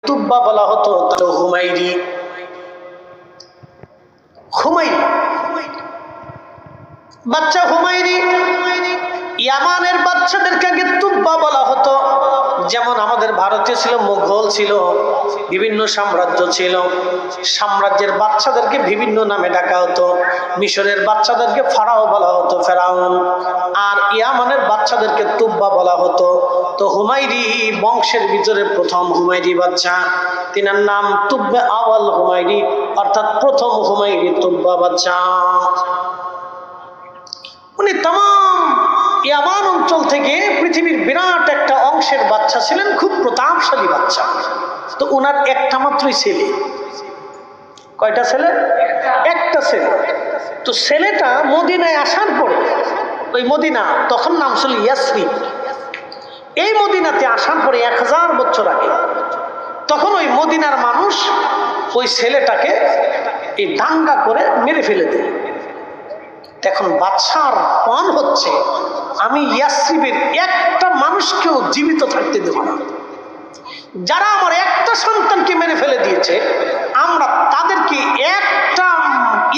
তুব্বা বলা হতো হুমাইরি। হুমাইরি বাচ্চা হুমাইরি, ইয়ামানের বাচ্চাদেরকে আগে তুব্বা বলা হতো। যেমন আমাদের ভারতে ছিল, মুঘল ছিল, বিভিন্ন সাম্রাজ্য ছিল, সাম্রাজ্যের বাচ্চাদেরকে বিভিন্ন নামে ডাকা হতো। মিশরের বাচ্চাদেরকে ফারাও বলা হতো, ফেরাউন। আর ইয়ামানের বাচ্চাদেরকে তুব্বা বলা হতো। তো হুমাইরি বংশের ভিতরে প্রথম হুমাইরি বাচ্চা, তিনার নাম তুব্বে আওয়াল হুমাইরি, অর্থাৎ প্রথম হুমাইরি তুব্বা বাচ্চা। উনি তাম ইয়ামান অঞ্চল থেকে পৃথিবীর বিরাট একটা অংশের বাচ্চা ছিলেন, খুব প্রতাপশালী বাচ্চা। তো উনার একটা মাত্রই ছেলে। কয়টা ছেলে? একটা ছেলে। তো ছেলেটা মদিনায় আসার পরে, ওই মদিনা তখন নাম ছিল ইয়াসরিব, এই মদিনাতে আসার পরে 1000 বছর আগে, তখন ওই মদিনার মানুষ ওই ছেলেটাকে এই দাঙ্গা করে মেরে ফেলে দেয়। এখন বাদশার মন হচ্ছে, আমি ইয়াসরিবের একটা মানুষকেও জীবিত থাকতে দেব না। যারা আমার একটা সন্তানকে মেরে ফেলে দিয়েছে, আমরা তাদেরকে একটা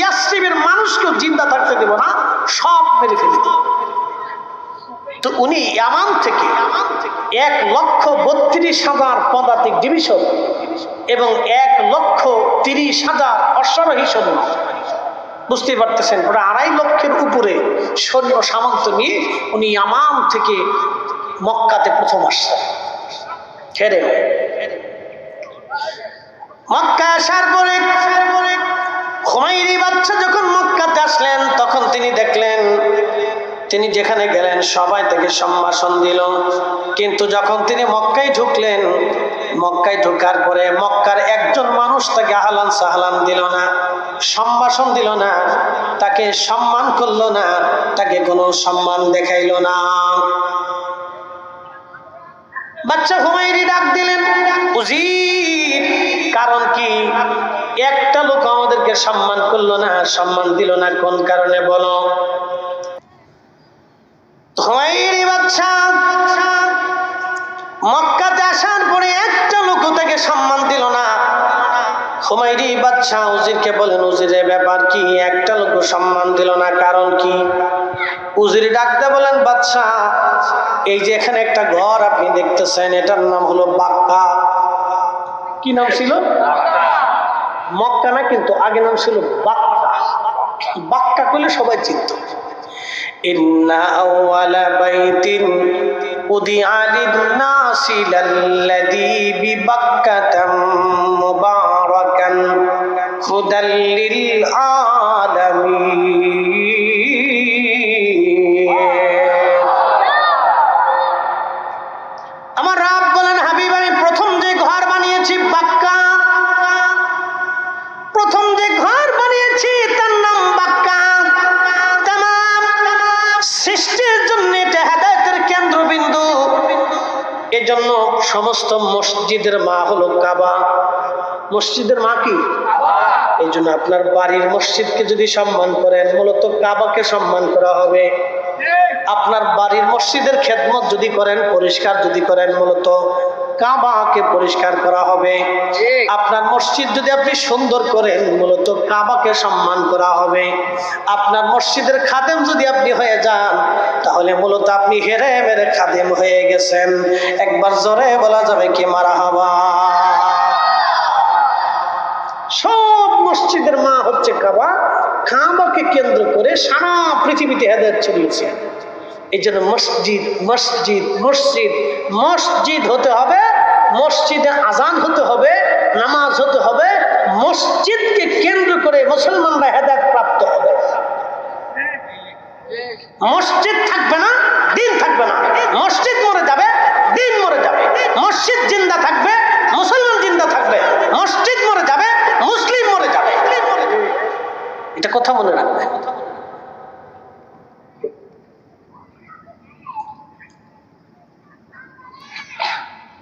ইয়াসরিবের মানুষকেও জিন্দা থাকতে দেব না, সব মেরে ফেলে দেব। তো উনি ইয়ামান থেকে 1,32,000 পদাতিক ডিভিশন এবং 1,30,000 অশ্বারোহী সৈন্য, বুঝতে পারতেছেন, প্রায় 2.5 লক্ষের উপরে সৈন্য সামন্ত নিয়ে উনি ইয়ামান থেকে মক্কাতে প্রথম আসছেন। হেরে মক্কা আসার পরে হুমাইরি বাচ্চা যখন মক্কাতে আসলেন, তখন তিনি দেখলেন, তিনি যেখানে গেলেন সবাই তাকে সম্ভাষণ দিল। কিন্তু যখন তিনি মক্কায় ঢুকলেন, মক্কায় ঢোকার পরে মক্কার একজন মানুষ তাকে আহলান সাহলান দিল না, সম্ভাষণ দিল না, তাকে সম্মান করলো না, তাকে কোনো সম্মান দেখাইল না। বাচ্চা হুমাইরি ডাক দিলেন, উজির, কারণ কি? একটা লোক আমাদেরকে সম্মান করলো না, সম্মান দিল না, কোন কারণে বলো? হুমাইরি বাচ্চা মক্কাতে আসার পরে একটা লোক তাকে সম্মান দিল না। হুমাইরি বাচ্চা উজিরকে বলেন, উজিরের ব্যাপার কি? একটা লোক সম্মান দিল না, কারণ কি? উজির ডাকতে বলেন, বাচ্চা, এই যে এখানে একটা ঘর আপনি দেখতেছেন, এটার নাম হলো বাক্কা। কি নাম ছিল? মক্কা না, কিন্তু আগে নাম ছিল বাক্কা। বাক্কা করলে সবাই চিনত। ইন্না আউয়ালা বাইতিন উদিআ লিন-নাসি লাল্লাযী বিবাক্কাতা মুবারাকান হুদাল লিল আলামিন। আমার রব বলেন, হাবিব, আমি প্রথম যে ঘর বানিয়েছি বাক্কা, প্রথম যে ঘর বানিয়েছি তার নাম বাক্কা। সৃষ্টির জন্য এটা হেদায়েতের কেন্দ্রবিন্দু। এজন্য সমস্ত মসজিদের মা হলো কাবা। মসজিদের মা কি? এই জন্য আপনার বাড়ির মসজিদকে যদি সম্মান করেন, মূলত কাবাকে সম্মান করা হবে। আপনার বাড়ির মসজিদের খেদমত যদি করেন, পরিষ্কার যদি করেন, মূলত কাবাকে পরিষ্কার করা হবে। আপনার মসজিদ যদি আপনি সুন্দর করেন, মূলত কাবাকে সম্মান করা হবে। আপনার মসজিদের খাদেম যদি আপনি হয়ে যান, তাহলে মূলত আপনি হেরে মেরে খাদেম হয়ে গেছেন। একবার জোরে বলা যাবে কি মারহাবা? সব মসজিদের মা হচ্ছে কাবা। কাবাকে কেন্দ্র করে সারা পৃথিবীতে হেদায়েত ছড়িয়েছে। এই জন্য মসজিদ মসজিদ মসজিদ মসজিদ হতে হবে, মসজিদে আজান হতে হবে, নামাজ হতে হবে। মসজিদকে কেন্দ্র করে মুসলমানরা হেদায়েত প্রাপ্ত হবে। মসজিদ থাকবে না, দিন থাকবে না। মসজিদ মরে যাবে, দিন মরে যাবে। মসজিদ জিন্দা থাকবে, মুসলমান জিন্দা থাকবে। মসজিদ মরে যাবে, মুসলিম মরে যাবে। এটা কথা মনে রাখবে।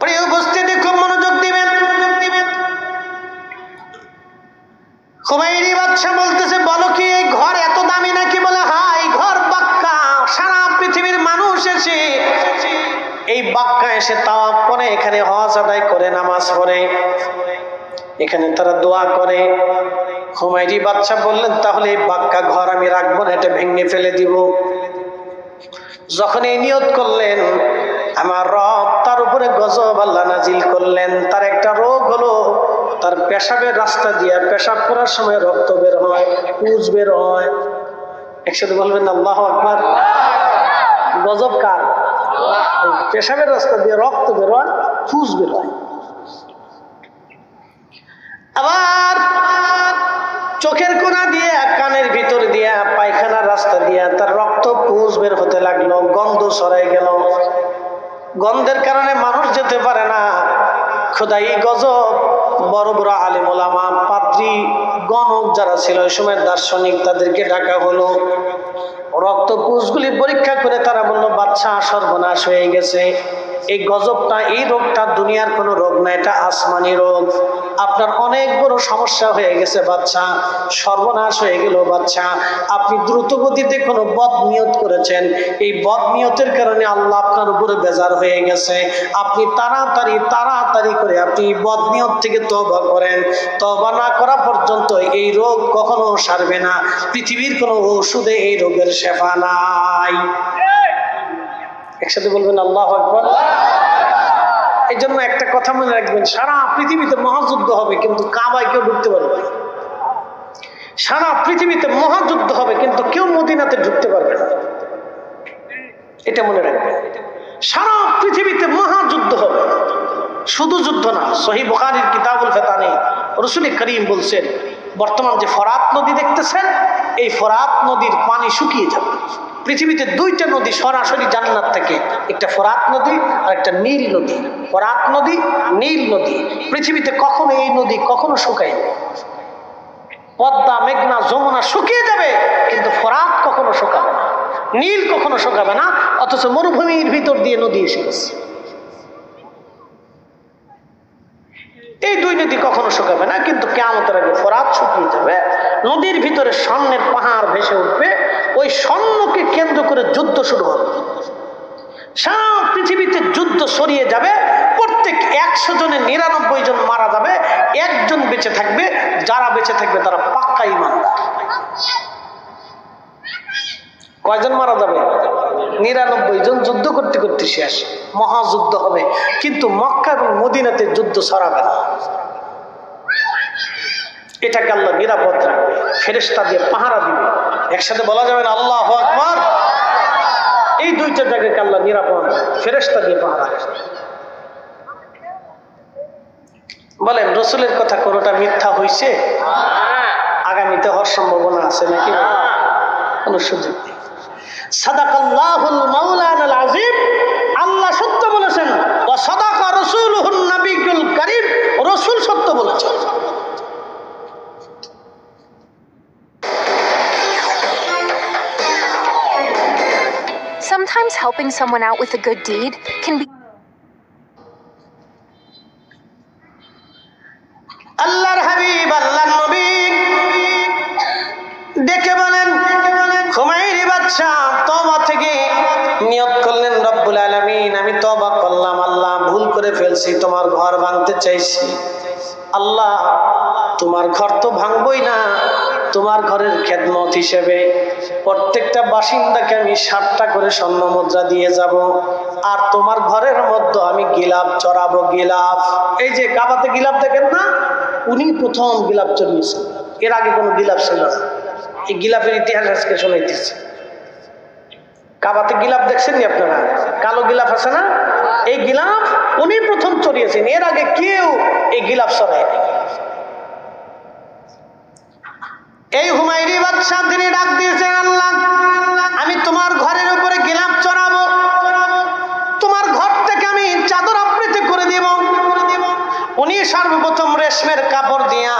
প্রিয় উপস্থিতি, খুব মনোযোগ দিবেন। হুমাইরি বাদশা বলতেছে, বলো কি এই ঘর এত দামি নাকি? বলে, হ্যাঁ, এই ঘর বাক্কা। সারা পৃথিবীর মানুষ এসে এই বাক্কা এসে তাওয়াফ করে, এখানে হজ আদায় করে, নামাজ পড়ে, এখানে তারা দোয়া করে। হুমায়রি বাদশা বললেন, তাহলে এই বাক্কা ঘর আমি রাখবো না, এটা ভেঙে ফেলে দিব। যখন এই নিয়ত করলেন, আমার রব তার উপরে গজব আল্লাহ নাজিল করলেন। তার একটা রোগ হলো, তার পেশাবের রাস্তা দিয়ে পেশাব করার সময় রক্ত বের হয়, পুজ বের হয়। একসাথে বলবেন আল্লাহু আকবার। গজব কার? পেশাবের রাস্তা দিয়ে রক্ত বের হয়, পুজ বের হয়। আবার চোখের কোনা দিয়ে, কানের ভিতর দিয়া, পায়খানার রাস্তা দিয়া তার রক্ত পুজ বের হতে লাগলো, গন্ধ ছড়াই গেল। গন্ধের কারণে মানুষ যেতে পারে না। খোদাই গজব। বড় বড় আলেম ওলামা, পাদ্রী, গণক যারা ছিল ওই সময় দার্শনিক, তাদেরকে ডাকা হলো। রক্ত পুজগুলি পরীক্ষা করে তারা বললো, বাচ্চা সর্বনাশ হয়ে গেছে। এই গজবটা, এই রোগটা দুনিয়ার কোনো রোগ না, এটা আসমানি রোগ। আপনার অনেক বড় সমস্যা হয়ে গেছে বাচ্চা, সর্বনাশ হয়ে গেল বাচ্চা। আপনি দ্রুত গতিতে কোনো বদ নিয়ত করেছেন, এই বদ নিয়তের কারণে আল্লাহ আপনার উপরে বেজার হয়ে গেছে। আপনি তাড়াতাড়ি করে আপনি বদ নিয়ত থেকে তওবা করেন। তওবা না করা পর্যন্ত এই রোগ কখনো সারবে না। পৃথিবীর কোনো ওষুধে এই রোগের শেফা নাই। একসাথে বলবেন আল্লাহু আকবার। এই জন্য একটা কথা মনে রাখবেন, সারা পৃথিবীতে মহাযুদ্ধ হবে কিন্তু কাবায় কেউ ঢুকতে পারবে না। সারা পৃথিবীতে মহাযুদ্ধ হবে কিন্তু কেউ মদিনাতে ঢুকতে পারবে না, এটা মনে রাখবেন। সারা পৃথিবীতে মহাযুদ্ধ হবে, শুধু যুদ্ধ না। সহিহ বুখারীর কিতাবুল ফিতানে রাসূল করিম বলছেন, বর্তমান যে ফরাত নদী দেখতেছেন, এই ফরাত নদীর পানি শুকিয়ে যাবে। পৃথিবীতে দুইটা নদী সরাসরি জান্নাত থেকে, একটা ফরাত নদী আর একটা নীল নদী। ফরাত নদী, নীল নদী। পৃথিবীতে কখনো এই নদী কখনো শুকায়নি। পদ্মা, মেঘনা, যমুনা শুকিয়ে যাবে কিন্তু ফরাত কখনো শুকাবে না, নীল কখনো শুকাবে না। অথচ মরুভূমির ভিতর দিয়ে নদী এসে গেছে। এই দুই নদী কখনো শুকাবে না, কিন্তু কিয়ামতের আগে ফরাত শুকিয়ে যাবে। নদীর ভিতরে স্বর্ণের পাহাড় ভেসে উঠবে, ওই স্বর্ণকে কেন্দ্র করে যুদ্ধ শুরু হবে। সারা পৃথিবীতে যুদ্ধ ছড়িয়ে যাবে। প্রত্যেক 100 জনে 99 জন মারা যাবে, একজন বেঁচে থাকবে। যারা বেঁচে থাকবে তারা পাক্কা ঈমানদার। কয়জন মারা যাবে? 99 জন। যুদ্ধ করতে করতে শেষ, মহাযুদ্ধ হবে। কিন্তু মক্কা এবং মদিনাতে যুদ্ধ ছড়াবে না। এটাকে আল্লাহ নিরাপদ রাখবে, ফেরেশতা দিয়ে পাহারা দিবে। একসাথে বলা যাবে না আল্লাহু আকবার। এই দুইটা জায়গাকে আল্লাহ নিরাপদ ফেরেশতা দিয়ে পাহারা রাখবে। বলেন, রাসূলের কথা কোনটা মিথ্যা হইছে? আগামীতে হওয়ার সম্ভাবনা আছে নাকি? কোনো সুযোগ নেই। সাদাকাল্লাহুল মাওলানাল আযীম। আল্লাহ সত্য বলেছেন, ওয়া সাদাকা রাসূলুহুন নবিয়্যুল কারীম। রাসূল সত্য বলেছেন। Sometimes helping someone out with a good deed can be আল্লাহর হাবিব, আল্লাহর নবী ডেকে বলেন, হুমায়রি বাদশা তওবা থেকে নিয়ত করলেন, রব্বুল আলামিন আমি তওবা করলাম, আল্লাহ ভুল করে ফেলছি, তোমার ঘর ভাঙতে চাইছি। আল্লাহ তোমার ঘর তো ভাঙবই না, তোমার ঘরের খেদমত হিসেবে প্রত্যেকটা বাসিন্দাকে আমি 60টা করে স্বর্ণ মুদ্রা দিয়ে যাব। আর তোমার ঘরের মধ্যে আমি গিলাফ চড়াবো। গিলাফ, এই যে কাবাতে গিলাফ দেখেন না, উনি প্রথম গিলাফ চড়িয়েছেন। এর আগে কোনো গিলাফ ছিল না। এই গিলাফের ইতিহাস আজকে শোনাইতেছে। কাবাতে গিলাফ দেখছেন নি আপনারা? কালো গিলাফ আছে না, এই গিলাফ উনি প্রথম চড়িয়েছেন। এর আগে কেউ এই গিলাফ চড়ায়নি। এই হুমায়রি বাদশা তিনি ডাক দিয়েছেন, আল্লাহ আমি তোমার ঘরের উপরে গিলাফ চড়াবো, তোমার ঘর থেকে আমি চাদর আবৃত করে দিব। উনি সর্বপ্রথম রেশমের কাপড় দিয়া,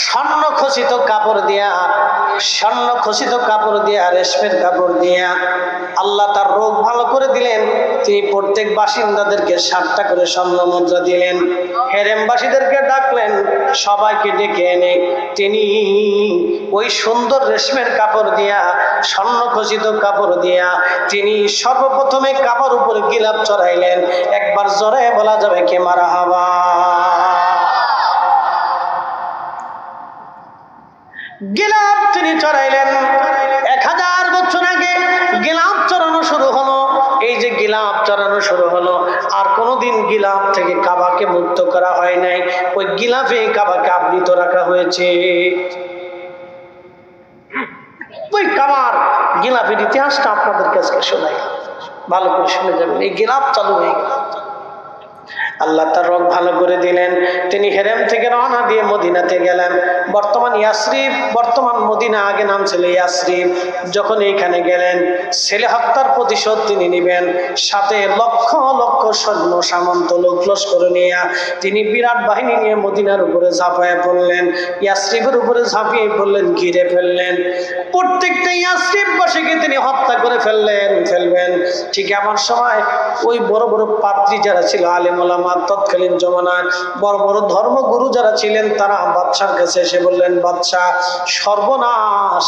স্বর্ণ খচিত কাপড় দিয়া, রেশমের কাপড় দিয়া আল্লাহ তার রোগ ভালো করে দিলেন। তিনি প্রত্যেক বাসিন্দাদেরকে 60টা করে স্বর্ণ মুদ্রা দিলেন। হেরেমবাসীদেরকে ডাকলেন, সবাইকে ডেকে এনে তিনি ওই সুন্দর রেশমের কাপড় দিয়া, স্বর্ণখচিত কাপড় দিয়া তিনি সর্বপ্রথমে কাপড় উপরে গিলাপ চড়াইলেন। একবার জোরে বলা যাবে কে মারহাবা। গিলাপ তিনি চড়াইলেন। 1000 বছর আগে গিলাপ চড়ানো শুরু হলো। এই যে গিলাপ চড়ানো শুরু হলো, আর কোনোদিন গিলাপ থেকে কাবাকে মুক্ত করা হয় নাই। ওই গিলাফে কাবাকে আবৃত রাখা হয়েছে। ওই কাবার গিলাফের ইতিহাসটা আপনাদের কাছে শোনাই, ভালো করে শুনে যাবেন। এই গিলাপ চালু হয়ে গেল, আল্লাহ তার রোগ ভালো করে দিলেন। তিনি হেরেম থেকে রওনা দিয়ে মদিনাতে গেলেন। বর্তমান ইয়াসরিব, বর্তমান মদিনা, আগে নাম ছিল ইয়াসরিব। যখন এইখানে গেলেন, ছেলে হত্যার প্রতিশোধ তিনি নেবেন। সাথে লক্ষ লক্ষ সৈন্য সামন্ত লোক লস্কর নিয়ে তিনি বিরাট বাহিনী নিয়ে মদিনার উপরে ঝাঁপিয়ে পড়লেন। ইয়াসরিবের উপরে ঝাঁপিয়ে পড়লেন, ঘিরে ফেললেন। প্রত্যেকটা ইয়াসরিববাসীকে তিনি হত্যা করে ফেলবেন। ঠিক এমন সময় ওই বড় বড় পাত্রী যারা ছিল, আলেম ওলামা, তৎকালীন জমানায় বড় বড় ধর্মগুরু যারা ছিলেন, তারা বাদশার কাছে এসে বললেন, বাদশাহ সর্বনাশ,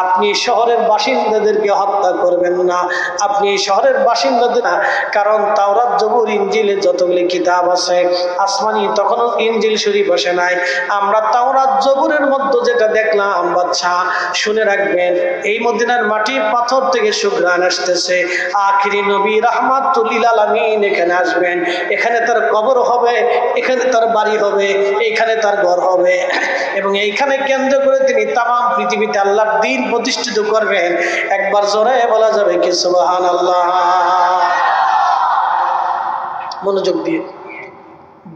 আপনি শহরের বাসিন্দাদেরকে হত্যা করবেন না, আপনি এই শহরের বাসিন্দাদের না, কারণ তাওরাত, জবুর, ইনজিলে যতগুলি কিতাব আছে আসমানি, তখনও ইনজিল শরীফ আসে নাই। আমরা তাওরাত জবুরের মধ্যে যেটা দেখলাম, বাদশাহ শুনে রাখবেন, এই মদিনার মাটি পাথর থেকে সুঘ্রাণ আসতেছে। আখিরি নবী রাহমাতুল লিল আলামিন এখানে আসবেন, এখানে তার কবর হবে, এখানে তার বাড়ি হবে, এইখানে তার ঘর হবে, এবং এইখানে কেন্দ্র করে তিনি তামাম পৃথিবীতে আল্লাহর দ্বীন প্রতিষ্ঠিত করবেন। একবার জোরে বলা যাবে কি সুবহানাল্লাহ। মনোযোগ দিয়ে,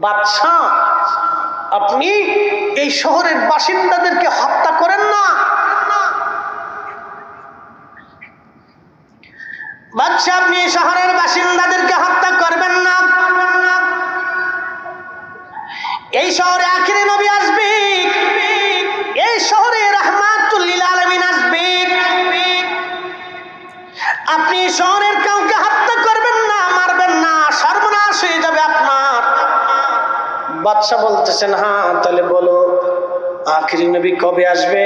বাদশাহ আপনি এই শহরের বাসিন্দাদেরকে হত্যা করেন না। বাদশাহ আপনি এই শহরের বাসিন্দাদেরকে হত্যা করবেন না। এই শহরে আখিরি নবী আসবে, এই শহরে রাহমাতুল লিল আলামিন আসবে। আপনি শহরের কাউকে হত্যা করবেন না, মারবেন না, সর্বনাশ হয়ে যাবে আপনার। বাদশাহ বলতেছেন, হ্যাঁ তাহলে বলো আখিরি নবী কবে আসবে?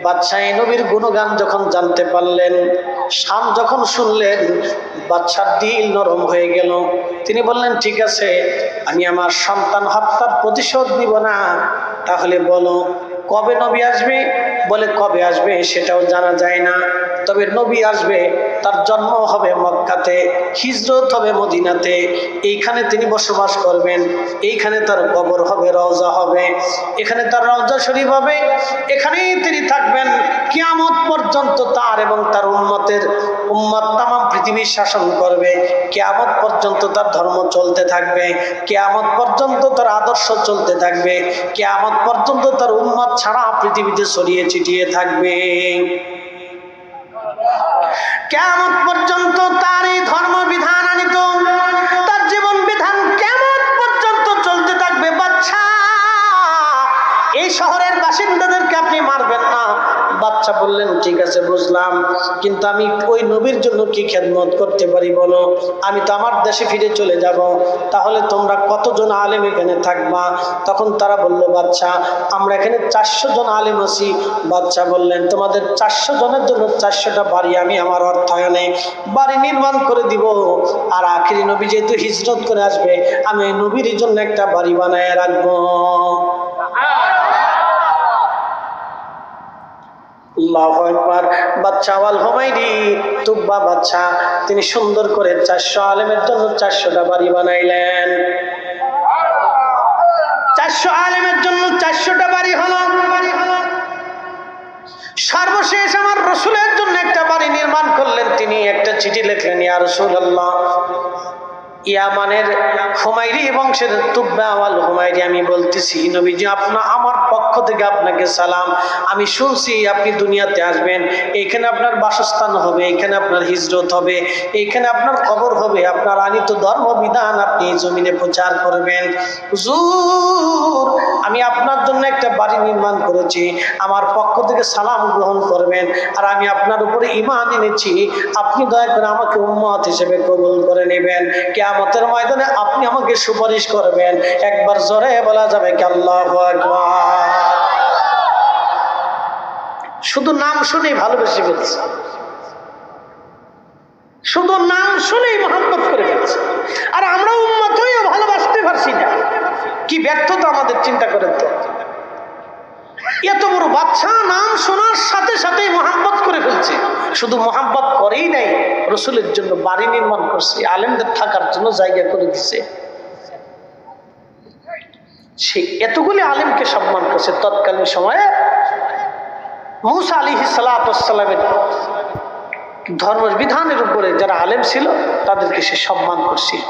বাদশাহ এই নবীর গুণগান যখন জানতে পারলেন, শান যখন শুনলেন, বাদশার দিল নরম হয়ে গেল। তিনি বললেন, ঠিক আছে, আমি আমার সন্তান হত্যার প্রতিশোধ নিব না, তাহলে বলো কবে নবী আসবে? বলে কবে আসবে সেটাও জানা যায় না, তবে নবী আসবে, তার জন্ম হবে মক্কাতে, হিজরত হবে মদিনাতে, এইখানে তিনি বসবাস করবেন, এইখানে তার কবর হবে, রওজা হবে, এখানে তার রওজা শরীফ হবে, এখানেই তিনি থাকবেন কিয়ামত পর্যন্ত। তার এবং তার উম্মত তামাম পৃথিবীর শাসন করবে, কিয়ামত পর্যন্ত তার ধর্ম চলতে থাকবে, কিয়ামত পর্যন্ত তার আদর্শ চলতে থাকবে, কিয়ামত পর্যন্ত তার উম্মত ছাড়া পৃথিবীতে ছড়িয়ে ছিটিয়ে থাকবে। কিয়ামত পর্যন্ত তার এই ধর্ম বিধান আনিত, তার জীবন বিধান কিয়ামত পর্যন্ত চলতে থাকবে। বাদশা এই শহরের বাসিন্দাদেরকে আপনি মারবেন না। বাদশা বললেন, ঠিক আছে বুঝলাম, কিন্তু আমি ওই নবীর জন্য কি খেদমত করতে পারি বলো? আমি তো আমার দেশে ফিরে চলে যাব, তাহলে তোমরা কতজন আলেম এখানে থাকবা? তখন তারা বলল, বাদশা আমরা এখানে 400 জন আলেম আছি। বাদশা বললেন, তোমাদের 400 জনের জন্য 400টা বাড়ি আমি আমার অর্থায়নে বাড়ি নির্মাণ করে দিব, আর আখিরি নবী যেহেতু হিজরত করে আসবে, আমি ওই নবীর জন্য একটা বাড়ি বানায় রাখবো। আল্লাহু আকবার। বাদশা আল হুমায়রি তুব্বা বাদশা, তিনি সুন্দর করে 400 আলেমের জন্য 400টা বাড়ি বানাইলেন। 400 আলেমের জন্য 400টা বাড়ি হলো। সর্বশেষ আমার রাসূলের জন্য একটা বাড়ি নির্মাণ করলেন। তিনি একটা চিঠি লিখলেন, ইয়া রাসূলুল্লাহ, ইয়ামানের হুমায়রি বংশের তুব্বা আল হুমায়রি আমি বলতেছি, নবীজি আমার পক্ষ থেকে আপনাকে সালাম। আমি শুনছি আপনি দুনিয়াতে আসবেন, এইখানে আপনার বাসস্থান হবে, এইখানে আপনার হিজরত হবে, এইখানে আপনার কবর হবে, আপনার আনিত ধর্ম বিধান আপনি এই জমিনে প্রচার করবেন। হুজুর আমি আপনার জন্য একটা বাড়ি নির্মাণ করেছি, আমার পক্ষ থেকে সালাম গ্রহণ করবেন, আর আমি আপনার উপরে ঈমান এনেছি, আপনি দয়া করে আমাকে উম্মত হিসেবে কবুল করে নেবেন। কিয়ামতের ময়দানে আপনি আমাকে সুপারিশ করবেন। একবার জোরে বলা যাবে কি আল্লাহু আকবার। শুধু নাম শুনেই ভালোবেসে ফেলছে, শুধু নাম শুনেই মহব্বত করে ফেলছে। আর আমরা উম্মত হয়েও ভালোবাসতে পারছি না, কি ব্যর্থতা আমাদের, চিন্তা করেন তো। এত বড় বাচ্চা নাম শোনার সাথে সাথেই মহব্বত করে ফেলছে। শুধু মহব্বত করেই নাই, রসুলের জন্য বাড়ি নির্মাণ করছে, আলেমদের থাকার জন্য জায়গা করে দিছে। সে এতগুলি আলেমকে সম্মান করছে। তৎকালীন সময়ে মূসা আলাইহিস সালামের ধর্মের বিধানের উপরে যারা আলেম ছিল তাদেরকে সে সম্মান করছিল।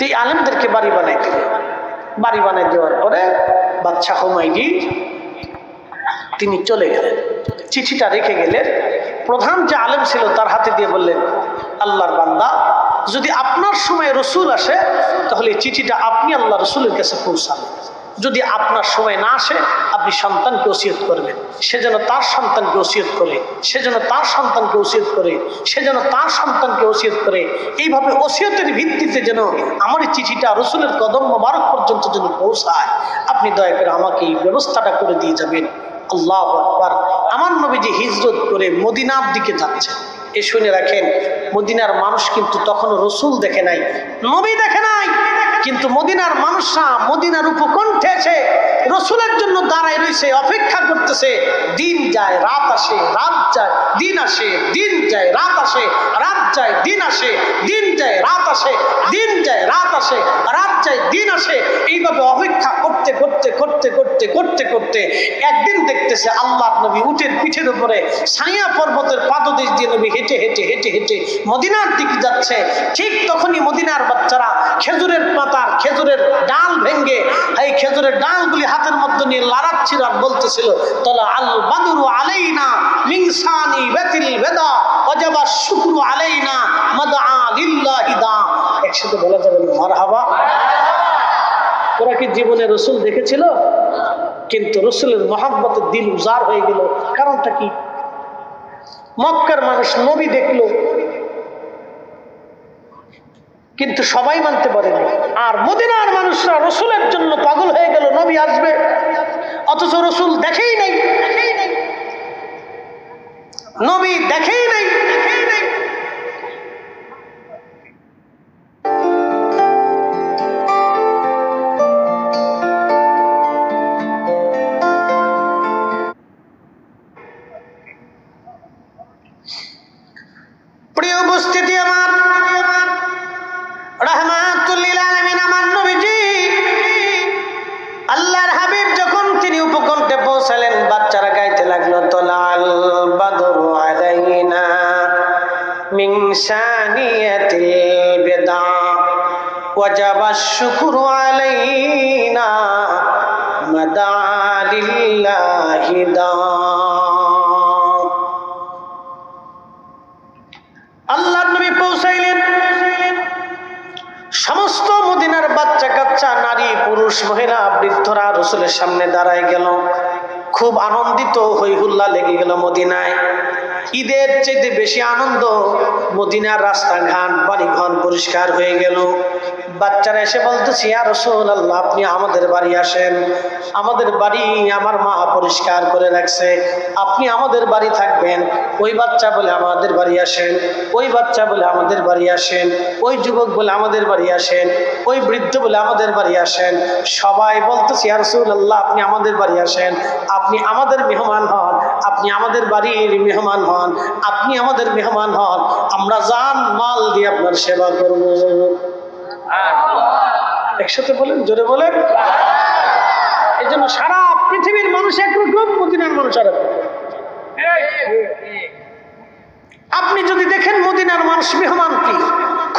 এই আলেমদেরকে বাড়ি বানাই দিল। বাড়ি বানাই দেওয়ার পরে বাদশাহ হুমায়ুন তিনি চলে গেলেন, চিঠিটা রেখে গেলেন। প্রধান যে আলেম ছিল তার হাতে দিয়ে বললেন, আল্লাহর বান্দা, যদি আপনার সময় রসুল আসে তাহলে চিঠিটা আপনি আল্লাহ রসুলের কাছে পৌঁছাবেন। যদি আপনার সময় না আসে আপনি সন্তানকে ওসিয়ত করবেন, সে যেন তার সন্তানকে ওসিয়ত করে, সে যেন তার সন্তানকে ওসিয়ত করে, সে যেন তার সন্তানকে ওসিয়ত করে। এইভাবে ওসিয়তের ভিত্তিতে যেন আমার এই চিঠিটা রসুলের কদম মোবারক পর্যন্ত যেন পৌঁছায়, আপনি দয়া করে আমাকে এই ব্যবস্থাটা করে দিয়ে যাবেন। আল্লাহু আকবার। আমার নবীজি হিজরত করে মদিনার দিকে যাচ্ছে। এ শুনে রাখেন, মদিনার মানুষ কিন্তু তখনও রসুল দেখে নাই, নবী দেখে নাই, কিন্তু মদিনার মানুষরা মদিনার উপকণ্ঠে এসে রসুলের জন্য দাঁড়ায় রয়েছে, অপেক্ষা করতেছে। দিন যায় রাত আসে, রাত যায় দিন আসে, দিন যায় রাত আসে, রাত যায় দিন আসে, দিন যায় রাত আসে, দিন যায় রাত আসে, রাত যায় দিন আসে। এইভাবে অপেক্ষা করতে করতে করতে করতে করতে করতে একদিন দেখতেছে আল্লাহর নবী উটের পিঠের উপরে সাইয়া পর্বতের পাদদেশ দিয়ে নবী হেঁটে হেঁটে হেঁটে হেঁটে মদিনার দিকে যাচ্ছে। ঠিক তখনই মদিনার বাচ্চারা খেজুরের পাতার খেজুরের ডাল ভেঙ্গে এই খেজুরের ডালগুলি হাতের মধ্যে নিয়ে লাড়াচ্ছিল আর বলতেছিল, তলা আল বাদরু আলাইনা মিন সানি বাতিল বেদা ওয়াজাবা শুকরু আলাইনা মাদআ লিল্লাহি দা। একসাথে বলা যাবে মারহাবা। ওরা কি জীবনে রসুল দেখেছিল? কিন্তু রসুলের মহব্বতে দিল উজাড় হয়ে গেল। কারণটা কি? মক্কার মানুষ নবী দেখলো কিন্তু সবাই মানতে পারেনি, আর মদিনার মানুষরা রসুলের জন্য পাগল হয়ে গেল, নবী আসবে, অথচ রসুল দেখেই নাই, নবী দেখেই নাই। প্রিয় উপস্থিতি, আমার রাহমাতুল লিল আলামিন আমার নবীজি আল্লাহর হাবিব যখন তিনি উপকণ্ঠে পৌঁছালেন, বাচ্চারা গাইতে লাগলো, তলাল বাদরু আলাইনা মিন সানিয়াতিল বিদা ওয়াজাবা শুকরু আলাইনা মাদা লিল্লাহি দা। আল্লাহর নবী পৌঁছাইলেন, সমস্ত মদিনার বাচ্চা কাচ্চা, নারী পুরুষ মহিলা বৃদ্ধরা রসুলের সামনে দাঁড়ায় গেল। খুব আনন্দিত হই হুল্লা লেগে গেল মদিনায়। ঈদের চাইতে বেশি আনন্দ, মদিনার রাস্তাঘাট বাড়িঘর পরিষ্কার হয়ে গেল। বাচ্চারা এসে বলতেছে, ইয়া রাসূলুল্লাহ, আপনি আমাদের বাড়ি আসেন, আমাদের বাড়ি আমার মা পরিষ্কার করে রাখছে, আপনি আমাদের বাড়ি থাকবেন। ওই বাচ্চা বলে আমাদের বাড়ি আসেন, ওই বাচ্চা বলে আমাদের বাড়ি আসেন, ওই যুবক বলে আমাদের বাড়ি আসেন, ওই বৃদ্ধ বলে আমাদের বাড়ি আসেন। সবাই বলতেছে, ইয়া রাসূলুল্লাহ, আপনি আমাদের বাড়ি আসেন, আপনি আমাদের মেহমান হন, আপনি আমাদের বাড়ির মেহমান হন, আপনি আমাদের মেহমান হন, আমরা জান মাল দিয়ে আপনার সেবা করব। একসাথে বলেন, জোরে বলেন। এই জন্য সারা পৃথিবীর মানুষ একরকম, মদিনার মানুষ আর আপনি যদি দেখেন মদিনার মানুষ মেহমান প্রিয়,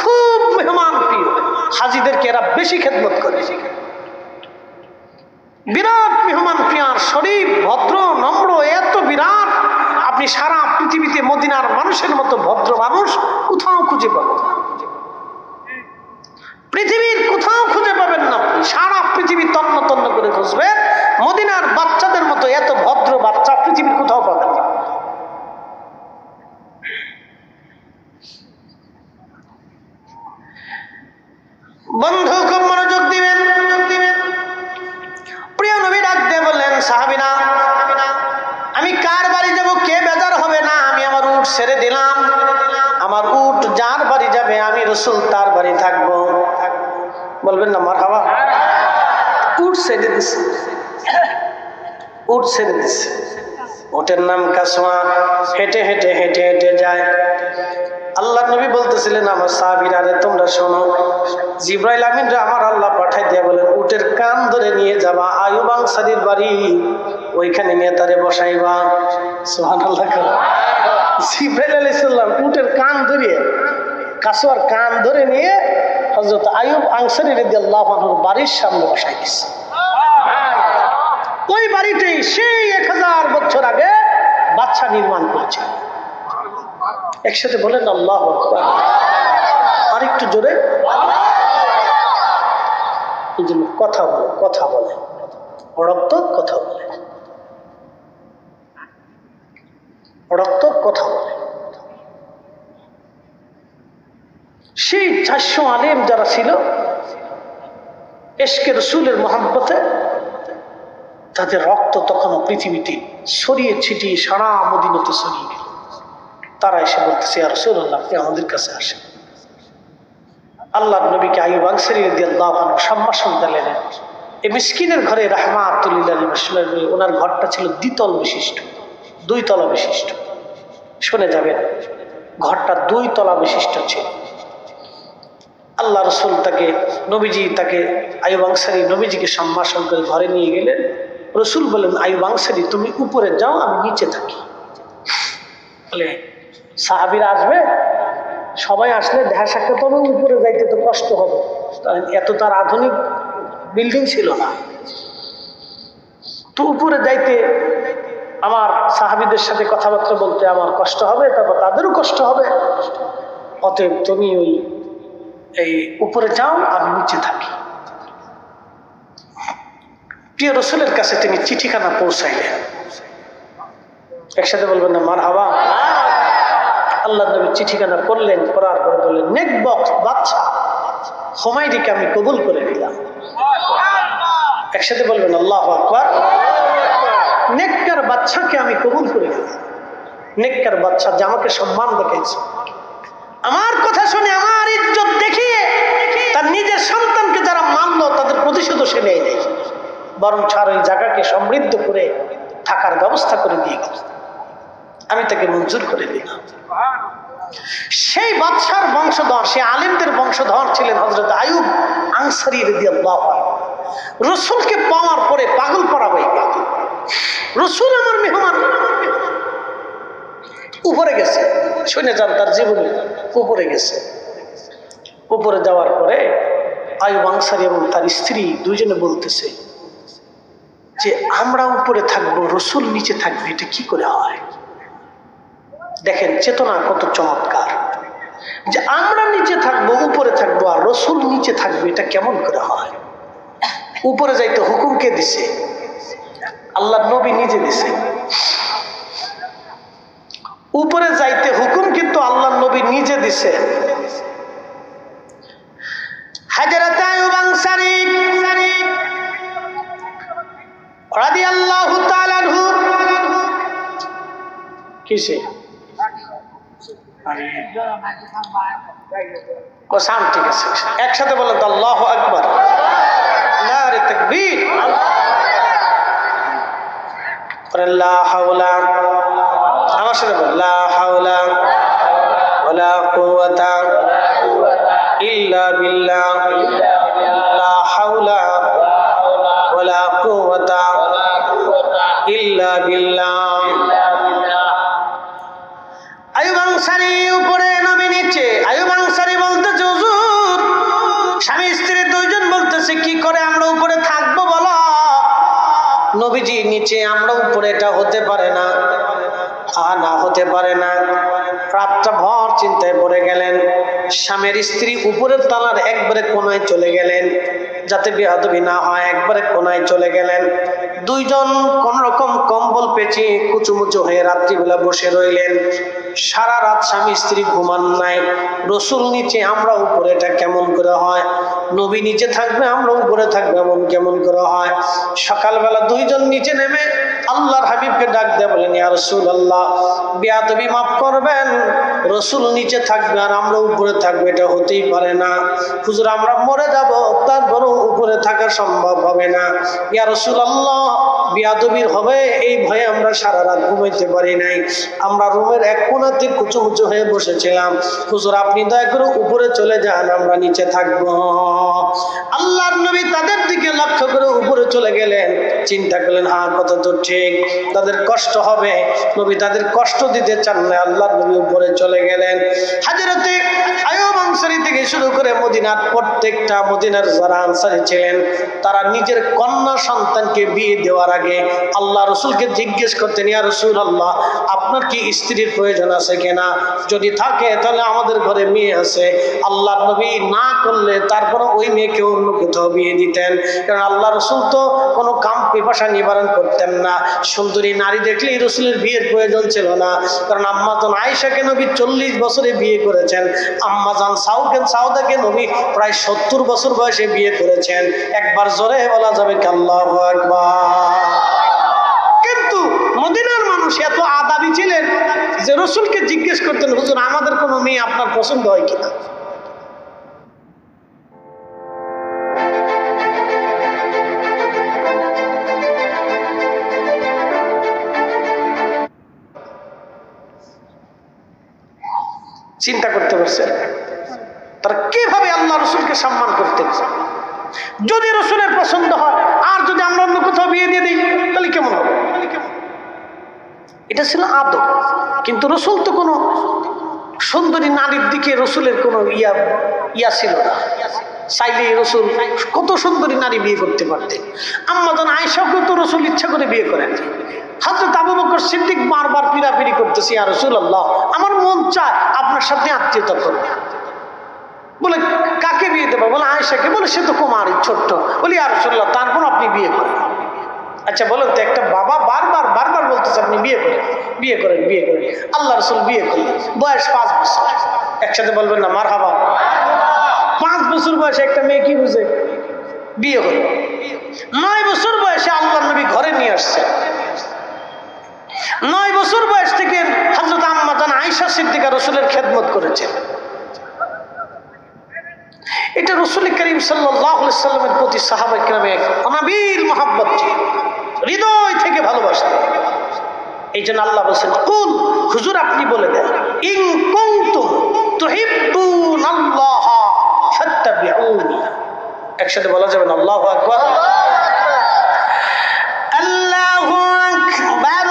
খুব মেহমান প্রিয়। হাজিদেরকে এরা বেশি খেদমত করে, বিরাট মেহমান প্রিয়, শরীফ, ভদ্র, নম্র, এত বিরাট। আপনি সারা পৃথিবীতে মদিনার মানুষের মতো ভদ্র মানুষ কোথাও খুঁজে পাবেন, পৃথিবীর কোথাও খুঁজে পাবেন না। বুঝবেন মদিনার বাচ্চাদের মতো এত ভদ্র বাচ্চা পৃথিবীর কোথাও পাবেন না। বন্ধু খুব মনোযোগ দিবেন। প্রিয় নবী ডাক দিয়ে বললেন, সাহাবীরা আমি কার বাড়ি যাব কে বেজার হবে না, আমি আমার উট ছেড়ে দিলাম, আমার উট যার বাড়ি যাবে আমি রাসূল তার বাড়ি থাকবো। বলবেন না মারহাবা। উট ছেড়ে দিছে, উট ছেড়ে দিছে। উটের নাম কাসওয়া। হেঁটে হেঁটে হেঁটে হেঁটে যায়। আল্লাহ নবী বলতেছিলেন আমার সাহাবীরা রে তোমরা শোনো, জিবরাইল আমিনরে আমার আল্লাহ পাঠাই দিয়ে বলেন উটের কান ধরে নিয়ে যাবা আইয়ুব আনসারীর বাড়ি, ওইখানে নিয়ে তারে বসাইবা। সুবহানাল্লাহ। জিবরাইল আলাইহিস সালাম উটের কান ধরিয়ে কাসওয়ার কান ধরে নিয়ে হযরত আইয়ুব আনসারী রাদিয়াল্লাহু আনহুর বাড়ির সামনে বসাই দিয়েছে। ওই বাড়িতেই সেই 1000 বছর আগে বাদশা নির্মাণ করেছে। একসাথে বলেন আল্লাহু আকবার। আরেকটু জোরে। এই জন্য কথা বলে, কথা বলে, রক্ত কথা বলে, রক্ত কথা বলে। সেই 400 আলেম যারা ছিল ইশকে রাসূলের মহব্বতে, তাদের রক্ত তখনও পৃথিবীতে ছড়িয়ে ছিটিয়ে সারা মদিনাতে ছড়িয়ে গেল। তারা এসে বলতেছে ইয়া রাসূলুল্লাহ আপনি আমাদের কাছে আসেন। আল্লাহর নবীকে আইয়ুব আনসারী রাদিয়াল্লাহু আনহু সম্ভাষণ দিলেন। এই মিসকিনের ঘরে রাহমাতুল লিল আলামিন, ওনার ঘরটা ছিল দ্বিতল বিশিষ্ট, 2 তলা বিশিষ্ট। শুনে যাবেন, ঘরটা 2 তলা বিশিষ্ট ছিল। আল্লাহ রাসূল তাকে তাকে আইয়ুব আনসারী নবীজিকে সম্ভাষণ করে ঘরে নিয়ে গেলেন। রাসূল বলেন আইয়ুব আনসারী তুমি উপরে যাও, আমি নিচে থাকি। বলে সাহাবীরা আসবে, সবাই আসলে দেখা সাক্ষাৎ হবে, উপরে যাইতে তো কষ্ট হবে, এত তার আধুনিক বিল্ডিং ছিল না, তো উপরে যাইতে আমার সাহাবীদের সাথে কথাবার্তা বলতে আমার কষ্ট হবে, তারপর তাদেরও কষ্ট হবে, অতএব তুমি এই উপরে যাও, আমি নিচে থাকি। প্রিয় রাসূলের কাছে তিনি চিঠিখানা পৌঁছাইলেন। একসাথে বলবেন না মারহাবা। আল্লাহ নবী চিঠিখানা পড়লেন, পড়ার পরে বললেন নেক বাদশা হুমায়রাকে আমি কবুল করে নিলাম। একসাথে বলবেন আল্লাহু আকবার। নেককার বাদশাকে আমি কবুল করে নিলাম। নেককার বাদশা যে আমাকে সম্মান দেখাইছে, আমার কথা শুনে আমার ইজ্জত দেখিয়ে তার নিজের সন্তানকে যারা মানলো তাদের প্রতিশোধ সে নেয় নাই, বরং ছাড় ওই জায়গাকে সমৃদ্ধ করে থাকার ব্যবস্থা করে দিয়ে গেল। আমি তাকে মঞ্জুর করে দিলাম। সেই বাদশার বংশধর, সেই আলেমদের বংশধর ছিলেন হযরত আইয়ুব আনসারী রাদিয়াল্লাহু আনহু। রাসূলকে পাওয়ার পরে পাগল পড়া হয়ে গেল। রাসূল আমার মেহমান, উপরে গেছে। শুনে যান তার জীবনে, উপরে গেছে। উপরে যাওয়ার পরে আইয়ুব আনসারী এবং তার স্ত্রী দুইজনে বলতেছে যে আমরা উপরে থাকবো, রাসূল নিচে থাকবে, এটা কি করে হয়? দেখেন চেতনা কত চমৎকার, যে আমরা নিচে থাকবো, উপরে থাকবো, আর রাসূল নিচে থাকবে, এটা কেমন করে হয়? উপরে যাইতে হুকুম কে দিছে? আল্লাহ নবী নিজে দিছে। উপরে যাইতে হুকুম কিন্তু আল্লাহ নবী নিজে দিছে। হযরত আইয়ুব আনসারী রাদিয়াল্লাহু তাআলা আনহু কিসে কোসাম, ঠিক আছে, একসাথে বলেন তো আল্লাহু আকবার, নারে তাকবীর, লা হাওলা, আমার সাথে বল লা হাওলা ওয়ালা কুওয়াতা ইল্লা বিল্লাহ, লা হাওলা ওয়ালা কুওয়াতা ইল্লা বিল্লাহ। আইয়ুব আনসারী উপরে, নবী নিচে। আইয়ুব আনসারী বলতেছে হুজুর, স্বামী স্ত্রী দুইজন বলতেছে কি করে আমরা উপরে থাকবো বলো? নবীজি নিচে, আমরা উপরে, এটা হতে পারে না, না হতে পারে না। রাতটা ভর চিন্তায় পড়ে গেলেন। স্বামীর স্ত্রী উপরের তলার একবারে কোনায় চলে গেলেন। যাতে বেয়াদবি না হয় একবারে কোনায় চলে গেলেন। দুইজন কোন রকম কম্বল পেঁচিয়ে কুচুমুচু হয়ে রাত্রিবেলা বসে রইলেন। সারা রাত স্বামী স্ত্রী ঘুমান নাই। রসুল নিচে, আমরা উপরে, এটা কেমন করে হয়? নবী নিচে থাকবে, আমরা উপরে থাকবে, এমন কেমন করে হয়? সকালবেলা দুইজন নিচে নেমে আল্লাহর হাবিবকে ডাক দেয়া বলেন, ইয়া রাসূলুল্লাহ, বেয়াদবি মাফ করবেন, রসুল নিচে থাকবে আর আমরা উপরে থাকবে, এটা হতেই পারে না। হুজুর, আমরা মরে যাব, তারপরও উপরে থাকা সম্ভব হবে না। ইয়া রাসূলুল্লাহ, বেয়াদবির হবে এই ভয়ে আমরা সারা রাত ঘুমাইতে পারি নাই, আমরা রুমের এক কোণাতে কুচুমুচু হয়ে বসেছিলাম। হুজুর, আপনি দয়া করে উপরে চলে যান, আমরা নিচে থাকবো। আল্লাহর নবী তাদের দিকে লক্ষ্য করে উপরে চলে গেলেন। চিন্তা করলেন, হ্যাঁ, কথা তো ঠিক, তাদের কষ্ট হবে। নবী তাদের কষ্ট দিতে চান না, আল্লাহর নবী উপরে চলে গেলেন। হযরতে আইয়ুব আনসারী থেকে শুরু করে মদিনার প্রত্যেকটা, মদিনার যারা আনসারী ছিলেন, তারা নিজের কন্যা সন্তানকে বিয়ে দেওয়ার আগে আল্লাহ রসুলকে জিজ্ঞেস করতেন, ইয়া রাসূলুল্লাহ, আপনার কি স্ত্রীর প্রয়োজন আছে কিনা? যদি থাকে তাহলে আমাদের ঘরে মেয়ে আছে। আল্লাহ নবী না করলে তারপরে ওই মেয়েকে অন্য কোথাও বিয়ে দিতেন, কারণ আল্লাহ রসুল তো কোনো কাম পিপাসা নিবারণ করতেন না। সুন্দরী নারী দেখলেই রসুলের বিয়ের প্রয়োজন ছিল না, কারণ আম্মাজান আয়েশাকে নবী 40 বছরে বিয়ে করেছেন, আম্মাজান সাউদাকে নবী প্রায় 70 বছর বয়সে বিয়ে করেছেন। একবার জোরে বলা যাবে কি আল্লাহু আকবার? কিন্তু মদিনার মানুষ এত আদাবি ছিলেন যে রসুলকে জিজ্ঞেস করতেন, হুজুর, আমাদের কোনো মেয়ে আপনার পছন্দ হয় কিনা? চিন্তা করতে পারছেন তারা কিভাবে আল্লাহ রসুলকে সম্মান করতেন? যদি রসুলের পছন্দ হয় আর যদি আমরা অন্য কোথাও বিয়ে দিয়ে দিই তাহলে কেমন হবে? এটা ছিল আদব। কিন্তু রসুল তো কোনো সুন্দরী নারীর দিকে রসুলের কোনো ইয়া ছিল না। চাইলে রসুল কত সুন্দরী নারী বিয়ে করতে পারতেন। আম্মাজান আয়েশাকে তো রসুল ইচ্ছা করে বিয়ে করেন। হযরত আবু বকর সিদ্দিক বারবার পিরাপিরি করতেছে, ইয়া রাসূলুল্লাহ, আমার মন চায় আপনার সাথে আত্মীয়তা করবে। বলে, কাকে বিয়ে দেবো? বলে, আয়েশাকে। বলে, সে তো কুমারী, ছোট্ট। বলি, ইয়া রাসূলুল্লাহ, তারপর আপনি বিয়ে করেন। আচ্ছা বলেন তো, একটা বাবা বারবার বলতেছে আপনি বিয়ে করেন, বিয়ে করেন, বিয়ে করেন। আল্লাহ রসুল বিয়ে করলেন, বয়স 5 বছর। একসাথে বলবেন না মারহাবা? 5 বছর বয়সে একটা মেয়ে কি বুঝে? বিয়ে হলো। 9 বছর বয়সে আল্লাহ নবী ঘরে নিয়ে আসছে। 9 বছর বয়স থেকে হযরত আম্মাজান আয়েশা সিদ্দিকা রসুলের খেদমত করেছেন। এটা রসুল করিম সাল্লাল্লাহু আলাইহি সাল্লামের প্রতি সাহাবা কিরামের অনাবিল মহব্বত ছিল, হৃদয় থেকে ভালোবাসতেন। এই জন্য আল্লাহ বলছেন, কুল, হুজুর আপনি বলে দেন, ইন কুনতুম তুহিব্বুনাল্লাহ ফাত্তাবিউনি। একসাথে বলা যাবে না? আল্লাহু আকবার। আল্লাহু আকবার।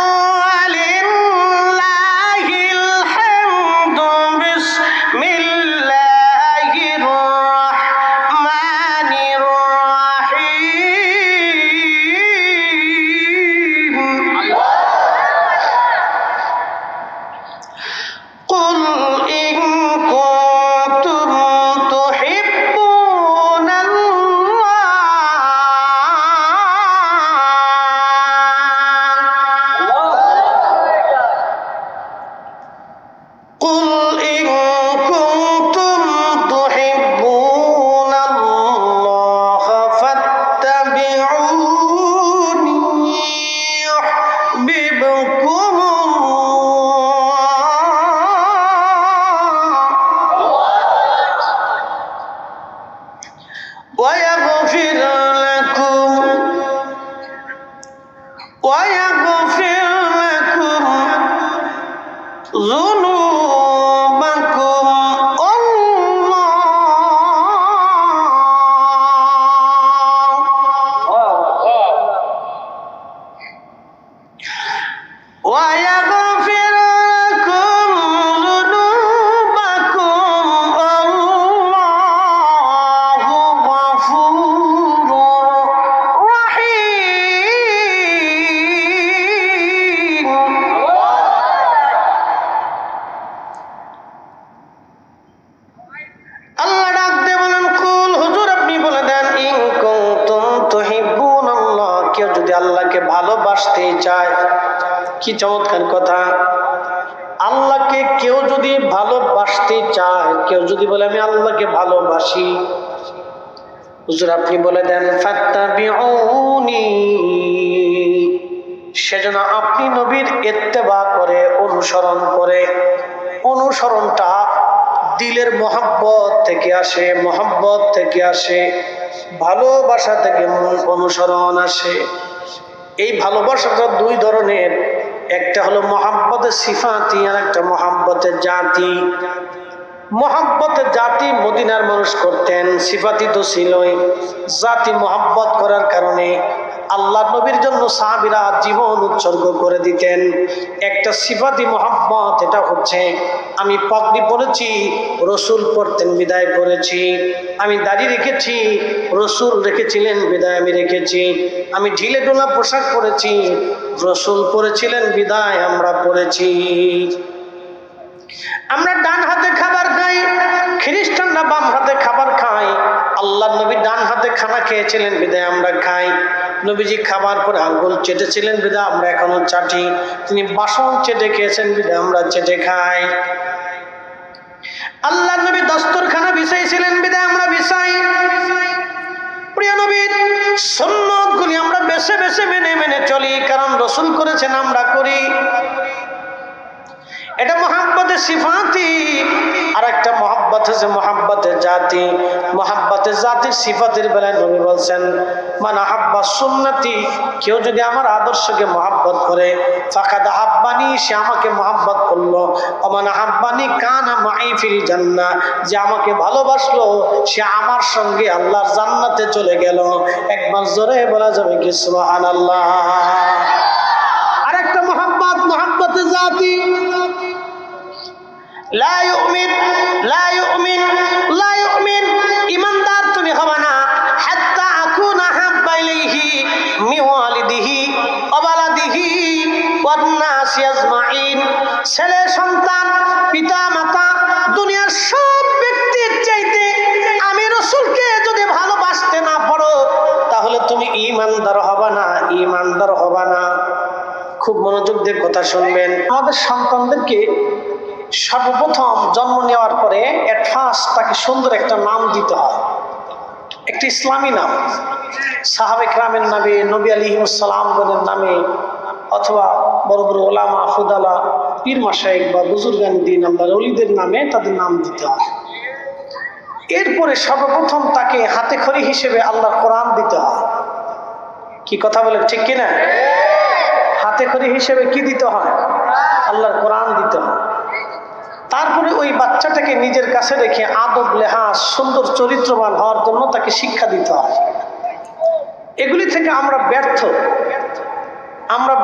চায়। কি চমৎকার কথা! আল্লাহকে কেউ যদি ভালোবাসতে চায়, কেউ যদি বলে আমি আল্লাহকে ভালোবাসি, হুজুর আপনি বলে দেন ফাত্তাবিউনি, সেজন্য আপনি নবীর ইত্তেবা করে, অনুসরণ করে। অনুসরণটা দিলের মহব্বত থেকে আসে, মহব্বত থেকে আসে, ভালোবাসা থেকে অনুসরণ আসে। এই ভালোবাসাটা দুই ধরনের, একটা হলো মহাব্বতের সিফাতি আর একটা মহাব্বতের জাতি। মহাব্বতের জাতি মদিনার মানুষ করতেন, সিফাতি তো ছিলই। জাতি মহাব্বত করার কারণে আল্লাহ নবীর জন্য সাহাবীরা জীবন উৎসর্গ করে দিতেন। একটা সিফাতি মহাব্বত, এটা হচ্ছে আমি পাগড়ি পরেছি, রসুল পরতেন বিদায় পরেছি। আমি দাড়ি রেখেছি, রসুল রেখেছিলেন বিদায় আমি রেখেছি। আমি ঢিলে ঢোলা পোশাক পরেছি, রসুল পরেছিলেন বিদায় আমরা পরেছি। আমরা ডান হাতে খাবার খাই, খ্রিস্টানরা বাম হাতে খাবার খায়। আল্লাহ নবী ডান হাতে খানা খেয়েছিলেন বিদায় আমরা খাই। নবীজি খাবার পরে আঙ্গুল চেটেছিলেন বিদায় আমরা এখনো চাটি। তিনি বাসন চেটে খেয়েছেন বিদায় আমরা চেটে খাই। আল্লাহ নবী দস্তরখানা বিছাইছিলেন বিদায় আমরা বিছাই। প্রিয় নবীর সুন্নতগুলি আমরা বেছে বেছে মেনে মেনে চলি, কারণ রসুল করেছেন আমরা করি। এটা মহাব্বতের সিফাতি। আর একটা মহাব্বত হচ্ছে মহাব্বতের জাতি। মহাব্বতের জাতির সিফাতের বেলায় নবী বলছেন মান আহাব্বা সুন্নতি, কেউ যদি আমার আদর্শকে মহাব্বত করে, ফাকাদ আহাব্বানি, সে আমাকে মহাব্বত করলো। ওমান আহাব্বানি কানা মাই ফিল জান্নাহ, যে আমাকে ভালোবাসলো সে আমার সঙ্গে আল্লাহর জান্নাতে চলে গেল। একবার জোরে বলা যাবে কি সুবহানাল্লাহ। আরেকটা মহাব্বত, মহাব্বতের জাতি। লা ইউমিন লা ইউমিন লা ইউমিন, ঈমানদার তুমি হবে না হাত্তা আকুনা হাব্বা ইলাইহি মি ওয়ালিদিহি ওয়া বালাদিহি ওয়ান নাসি আজমাইন। ছেলে সন্তান, পিতা মাতা, দুনিয়ার সব ব্যক্তির চাইতে আমি রাসূলকে যদি ভালোবাসতে না পারো, তাহলে তুমি ঈমানদার হবে না, ঈমানদার হবে না। খুব মনোযোগ দিয়ে কথা শুনবেন। আমাদের সন্তানদেরকে সর্বপ্রথম জন্ম নেওয়ার পরে এট ফার্স্ট তাকে সুন্দর একটা নাম দিতে হয়, একটা ইসলামী নাম। সাহাবে কেরামের নামে, নবী আলাইহিস সালামগণের নামে, অথবা বড় বড় ওলামা, ফুদালা, পীর মাশায়েখ বা বুজুর্গান দিন আল্লাহর ওলিদের নামে তাদের নাম দিতে হয়। এরপরে সর্বপ্রথম তাকে হাতে খড়ি হিসেবে আল্লাহর কোরআন দিতে হয়। কি কথা বলে ঠিক কিনা? হাতে খড়ি হিসেবে কি দিতে হয়? আল্লাহর কোরআন দিতে হয়। তারপরে ওই বাচ্চাটাকে নিজের কাছে রেখে আদব লেহাজ, সুন্দর চরিত্রবান হওয়ার জন্য তাকে শিক্ষা দিতে হয়। এগুলি থেকে আমরা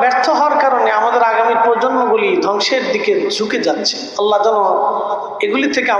ব্যর্থ হওয়ার কারণে আমাদের আগামী প্রজন্মগুলি ধ্বংসের দিকে ঝুঁকে যাচ্ছে। আল্লাহ যেন এগুলি থেকে